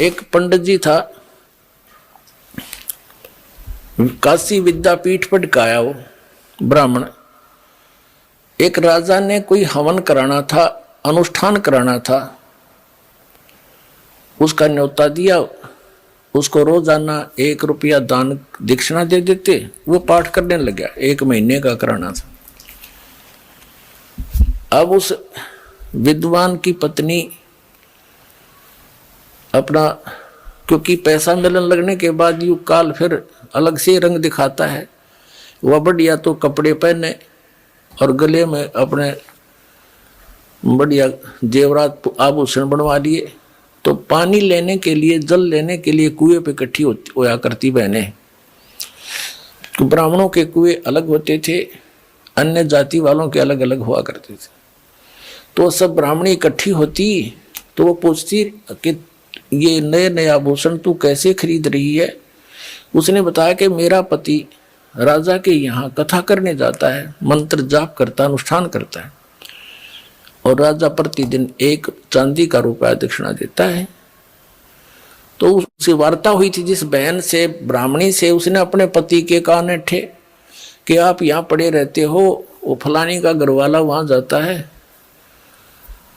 एक पंडित जी था, काशी विद्यापीठ पर टिकाया वो ब्राह्मण। एक राजा ने कोई हवन कराना था, अनुष्ठान कराना था, उसका न्योता दिया, उसको रोजाना 1 रुपया दान दक्षिणा दे देते, वो पाठ करने लग गया। 1 महीने का कराना था। अब उस विद्वान की पत्नी अपना, क्योंकि पैसा मिलने लगने के बाद युग काल फिर अलग से रंग दिखाता है, वह बढ़िया तो कपड़े पहने और गले में अपने बढ़िया जेवरात आभूषण बनवा लिए। तो पानी लेने के लिए, जल लेने के लिए कुएं पे इकट्ठी होया करती बहनें। तो ब्राह्मणों के कुएं अलग होते थे, अन्य जाति वालों के अलग अलग हुआ करते थे। तो सब ब्राह्मणी इकट्ठी होती तो वो पूछती कि ये नए नए आभूषण तू कैसे खरीद रही है। उसने बताया कि मेरा पति राजा के यहाँ कथा करने जाता है, मंत्र जाप करता, अनुष्ठान करता है, और राजा प्रतिदिन 1 चांदी का रुपया दक्षिणा देता है। तो उससे वार्ता हुई थी जिस बहन से, ब्राह्मणी से, उसने अपने पति के कान ठे कि आप यहाँ पड़े रहते हो, वो फलानी का घरवाला वहां जाता है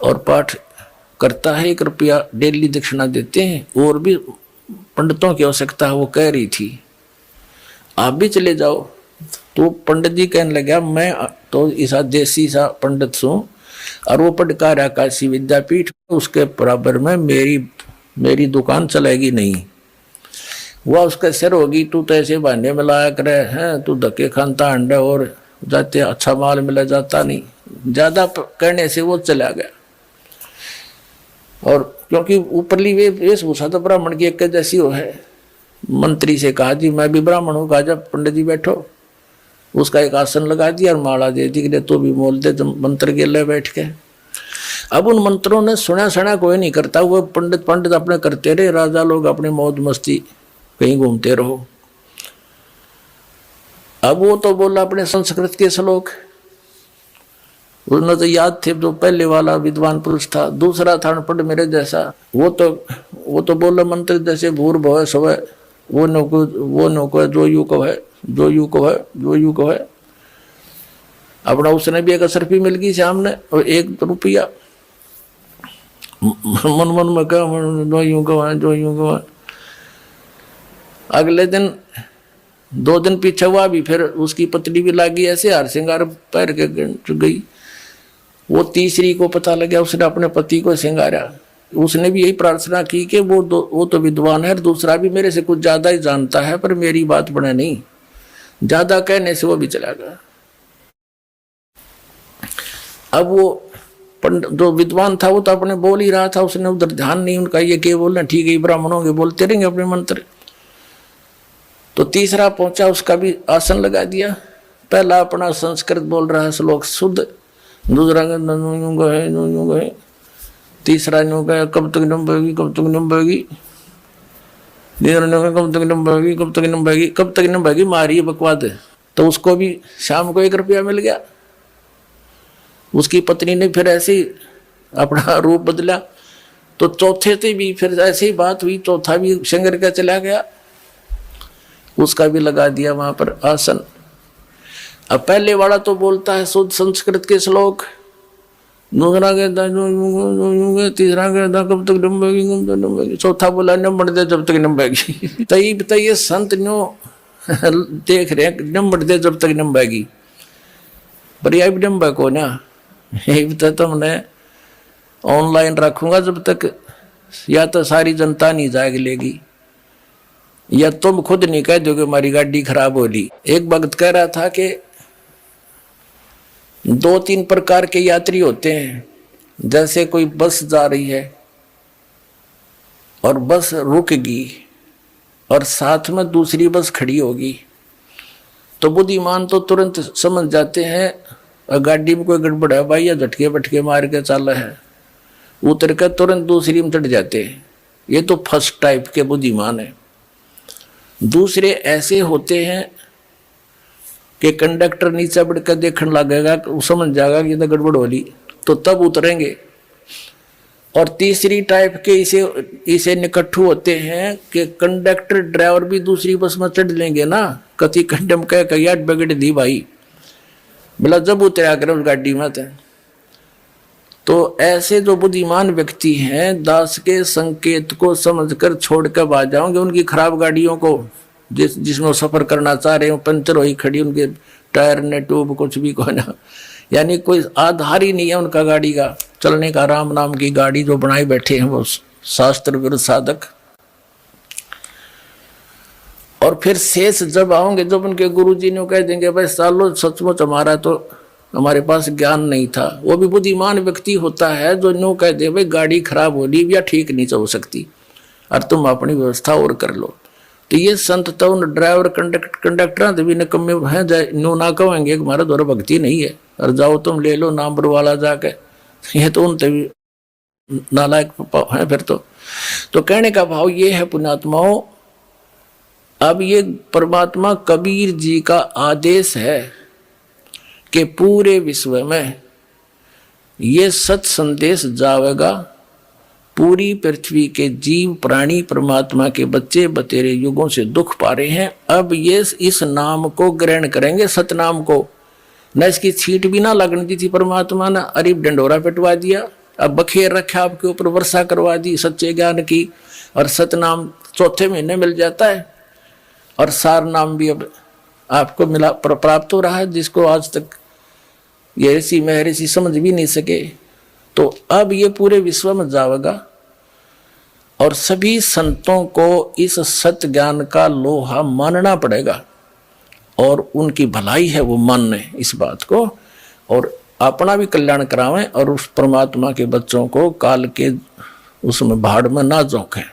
और पाठ करता है, 1 रुपया डेली दक्षिणा देते हैं, और भी पंडितों की आवश्यकता है। वो कह रही थी आप भी चले जाओ। तो पंडित जी कहने लगा मैं तो ऐसा देसी सा पंडित हूँ, और वो पटकारा काशी विद्यापीठ, उसके बराबर में मेरी दुकान चलेगी नहीं। वह उसका सिर होगी, तू तो ऐसे बहाने में लाया करे हैं, तू धक्के खानता अंडा और जाते अच्छा माल मिला जाता नहीं। ज्यादा कहने से वो चला गया। और क्योंकि ऊपरली वेशभूषा तो ब्राह्मण की एक जैसी हो है, मंत्री से कहा जी मैं भी ब्राह्मण हूँ। कहा जब पंडित जी बैठो, उसका एक आसन लगा दिया और माला दे दी कि तो भी मोल दे, जब मंत्र के ले बैठ के। अब उन मंत्रों ने सुना कोई नहीं करता, वो पंडित अपने करते रहे, राजा लोग अपने मौज मस्ती कहीं घूमते रहो। अब वो तो बोला अपने संस्कृत के श्लोक, उन्हें तो याद थे, जो पहले वाला विद्वान पुरुष था। दूसरा था अनपढ़ मेरे जैसा, वो तो बोला मंत्र जैसे भूर भव स्वय, वो नो को जो यू को है, जो यू को है, जो यू को है। अपना उसने भी 1 असरफी मिल गई सामने और 1 रुपया। मन में कहा जो यूं को है, जो यूं को है। अगले दिन 2 दिन पीछे हुआ भी, फिर उसकी पत्नी भी लागी ऐसे हार श्रृंगार पैर के गई। वो तीसरी को पता लगा, उसने अपने पति को श्रृंगारा। उसने भी यही प्रार्थना की कि वो तो विद्वान है, दूसरा भी मेरे से कुछ ज्यादा ही जानता है, पर मेरी बात बने नहीं। ज्यादा कहने से वो भी चला गया। अब वो जो विद्वान था वो तो अपने बोल ही रहा था, उसने उधर ध्यान नहीं उनका, ये क्या बोलना, ठीक है ब्राह्मणों के बोलते रहेंगे अपने मंत्र। तो तीसरा पहुंचा, उसका भी आसन लगा दिया। पहला अपना संस्कृत बोल रहा है श्लोक शुद्ध, दूसरा है, तीसरा कब तक नंबेगी, कब तक नंबेगी, कब तक नंबेगी, कब तक नंबेगी, कब तक नंबेगी, मारी बकवाद। तो उसको भी शाम को 1 रुपया मिल गया। उसकी पत्नी ने फिर ऐसे ही अपना रूप बदला। तो चौथे से भी फिर ऐसी ही बात हुई, चौथा भी शंकर का चला गया, उसका भी लगा दिया वहां पर आसन। अब पहले वाला तो बोलता है शुद्ध संस्कृत के श्लोक, दूसरा कहता है तीसरा कहता कब तक नंबेगी, कब तक नंबेगी, चौथा बोला नंबर दे जब तक नंबेगी। तई ये संत न्यो देख रहे नंबर दे जब तक नंबेगी, पर यह भी नंबे को ना, यही तुमने ऑनलाइन रखूंगा जब तक, या तो सारी जनता नहीं जाग लेगी, या तुम खुद नहीं कह दोगे हमारी गाड़ी खराब हो ली। एक भक्त कह रहा था कि 2-3 प्रकार के यात्री होते हैं। जैसे कोई बस जा रही है और बस रुकेगी और साथ में दूसरी बस खड़ी होगी, तो बुद्धिमान तो तुरंत समझ जाते हैं गाड़ी में कोई गड़बड़ है भाई, या झटके बटके मार के चल है, उतर कर तुरंत दूसरी में चढ़ जाते हैं। ये तो फर्स्ट टाइप के बुद्धिमान है। दूसरे ऐसे होते हैं कि कंडक्टर नीचे बढ़कर देखने लगेगा, समझ जाएगा कि तो गड़बड़ हो ली, तो तब उतरेंगे। और तीसरी टाइप के इसे निकट्ठू होते हैं कि कंडक्टर ड्राइवर भी दूसरी बस में चढ़ लेंगे ना, कति कंडम कह कहिया बगड़ दी भाई, बोला जब उतरा कर उस गाड़ी में थे। तो ऐसे जो बुद्धिमान व्यक्ति हैं दास के संकेत को समझकर छोड़कर आ जाओगे उनकी खराब गाड़ियों को, जिसमें सफर करना चाह रहे हो, पंचर हुई खड़ी, उनके टायर ने ट्यूब कुछ भी को ना, यानी कोई आधार ही नहीं है उनका गाड़ी का चलने का। राम नाम की गाड़ी जो बनाई बैठे हैं वो शास्त्र विरुद्ध साधक। और फिर शेष जब आओगे, जब उनके गुरुजी ने कह देंगे भाई सालो सचमुच हमारा तो हमारे पास ज्ञान नहीं था, वो भी बुद्धिमान व्यक्ति होता है जो नो कह दे भाई गाड़ी खराब हो रही या ठीक नहीं चल सकती और तुम अपनी व्यवस्था और कर लो। तो ये संत तो उन ड्राइवर कंडक्टर भी निकम्मे हैं, नो ना कहेंगे हमारा द्वारा भक्ति नहीं है और जाओ तुम ले लो नामपुर वाला जाके, ये तो उनसे भी नालायक है फिर तो कहने का भाव ये है पुण्यात्माओं, अब ये परमात्मा कबीर जी का आदेश है कि पूरे विश्व में ये सत संदेश जावेगा, पूरी पृथ्वी के जीव प्राणी परमात्मा के बच्चे बतेरे युगों से दुख पा रहे हैं, अब ये इस नाम को ग्रहण करेंगे, सतनाम को। न इसकी छींट भी ना लगने दी थी परमात्मा ने, अरीब डंडोरा पिटवा दिया, अब बखेर रखा आपके ऊपर, वर्षा करवा दी सच्चे ज्ञान की, और सतनाम चौथे महीने मिल जाता है, और सार नाम भी अब आपको मिला प्राप्त हो रहा है, जिसको आज तक ये ऋषि महर्षि समझ भी नहीं सके। तो अब ये पूरे विश्व में जाएगा और सभी संतों को इस सत्य ज्ञान का लोहा मानना पड़ेगा, और उनकी भलाई है वो माने इस बात को, और अपना भी कल्याण करावें और उस परमात्मा के बच्चों को काल के उसमें भाड़ में ना झोंकें।